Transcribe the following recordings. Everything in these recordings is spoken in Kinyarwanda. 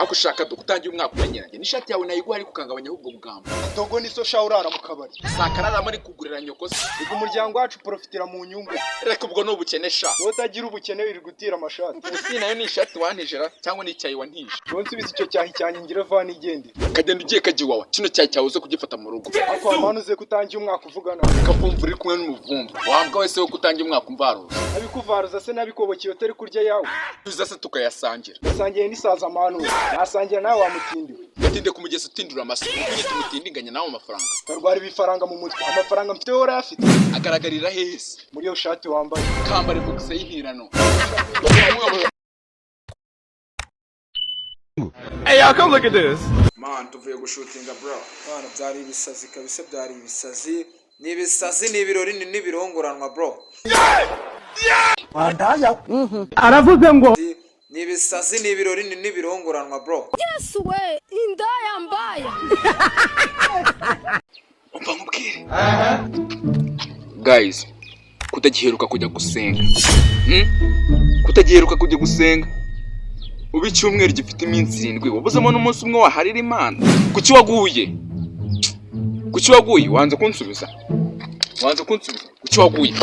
ako ushaka dukutangira umwaka umenyeranye n'ishati yawe nayiguha ariko ukangabanya ubwo bugamba dogo niso shaurara mu kabari sakarara muri kugurira nyoko se ubwo umuryango wacu profitira mu nyungu reka ubwo no bukenesha wotagira ubukene biri gutira amashati usi nayo ni ishati wantijera cyangwa ni icyayi wantije nsubiza icyo cyahi cyanye ngira vani igende kagenda ugiye kagiwawa kino cyayi cyawe uze kugifata mu rugo ako amanuze kutangira umwaka uvugana kapumva uri kumwe n'umuvumba wambwa wese wo kutangira umwaka umvaruza abikuvaruza se nabikobokeye utari kurya yawe tuza se tukayasangira nasangiye n'isaza amanuze nasangiye nawe wamutindiwe gatinde ku mugezi utindura amasuku kuko tumutindinganya nawe amafaranga tarwara ibifaranga mu mutwe amafaranga mfite wora afite agaragarira hese muri yo shati wambaye kambare boxe y'intirano Hey y'all, come look at this. Man, tuvuye gushutinga bro. Man, byari ibisazi kabisa, byari ibisazi. Ni ibisazi ni ibirori ni birongoranwa bro. Aravuze ngo ni ibisazi ni ibirori ni birongoranwa bro. Yes we, indaya mbaya. Umva nkubwire. Guys, kutagiheruka kujya gusenga. Kutagiheruka kujya gusenga. Ubu icyumweru gifite iminsi 7 wabuzemo n'umunsi umwe waharira Imana. Kuki waguye? Kuki waguye? Wanze kunsubiza. Kuki waguye?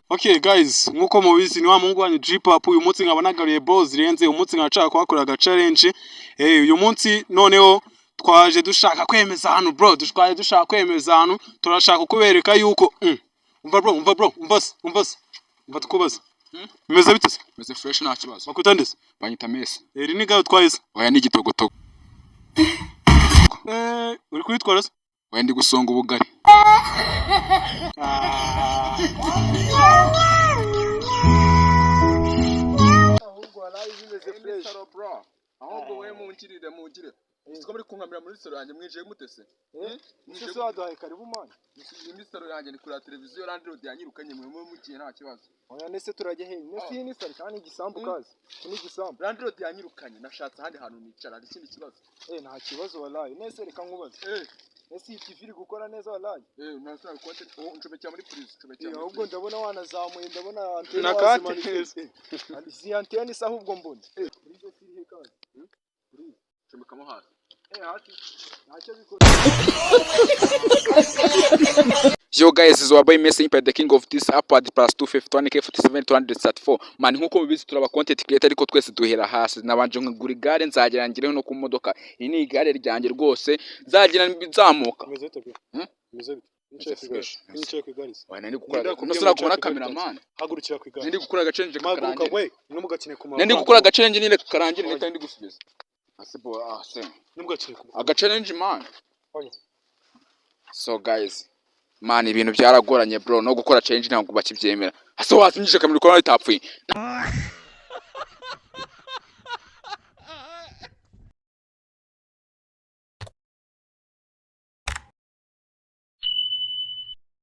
Okay guys, nkuko mubizi ni wa mungu wanyu G-Pop uyu munsi nkaba nagaruye balls zirenze uyu munsi nkashaka kwakora aga challenge. Uyu munsi noneho twaje dushaka kwemeza hano bro, dushaka kwemeza hano turashaka kubereka yuko umva bro, umva tukubaza. Meze bite se? Meze fresh nta kibazo. Bakutandese? Banyita Messi. Eri ni gaho twahise? Oya ni gitogotogo. Uri kwitwara se? Oya ndi gusonga ubugari. Ahubwo we munkirire mungire. Siko muri kunkamira muri salo yanjye mwije mutese. Nise waduhaye karibu mani. Muri salo yanjye ni kuri televiziyo landlord yanyirukanye mwe mukiye nta kibazo. Oya nese turajye he? Nese ni salo kandi igisambu kazi. Ni igisambu. Landlord yanyirukanye nashatse ahandi hantu nicara ari ikindi kibazo. Nta kibazo wallahi. Nese reka nkubaze. Nese TV gukora neza wallahi. Nasaba konte ncomekera muri police ncomekera. Ahubwo ndabona wanazamuye ndabona antene nakate. Si antene isa ahubwo mbona. Urizo siri he kazi. Ncomekamo hasi. Yo guys, is wabaye Messi by the king of this upward plus 251 K47 234 man nkuko mubizi turaba content creator ariko twese duhera hasi nabanje nkagura igare nzagerangireho no ku modoka iyi ni igare ryanjye rwose zagira bizamuka meze bite Niche kwigarisa wana ndi gukora no kubona cameraman hagurukira kwigara ndi gukora agacenge kakarangira we numugakine ku ndi gukora agacenge nyine kakarangira nika ndi gusubiza asibo se numugakine ku agacenge man. So guys, man ibintu byaragoranye bro no gukora change ntabwo bakibyemera. Hase wasinjije kamera ko itapfuye.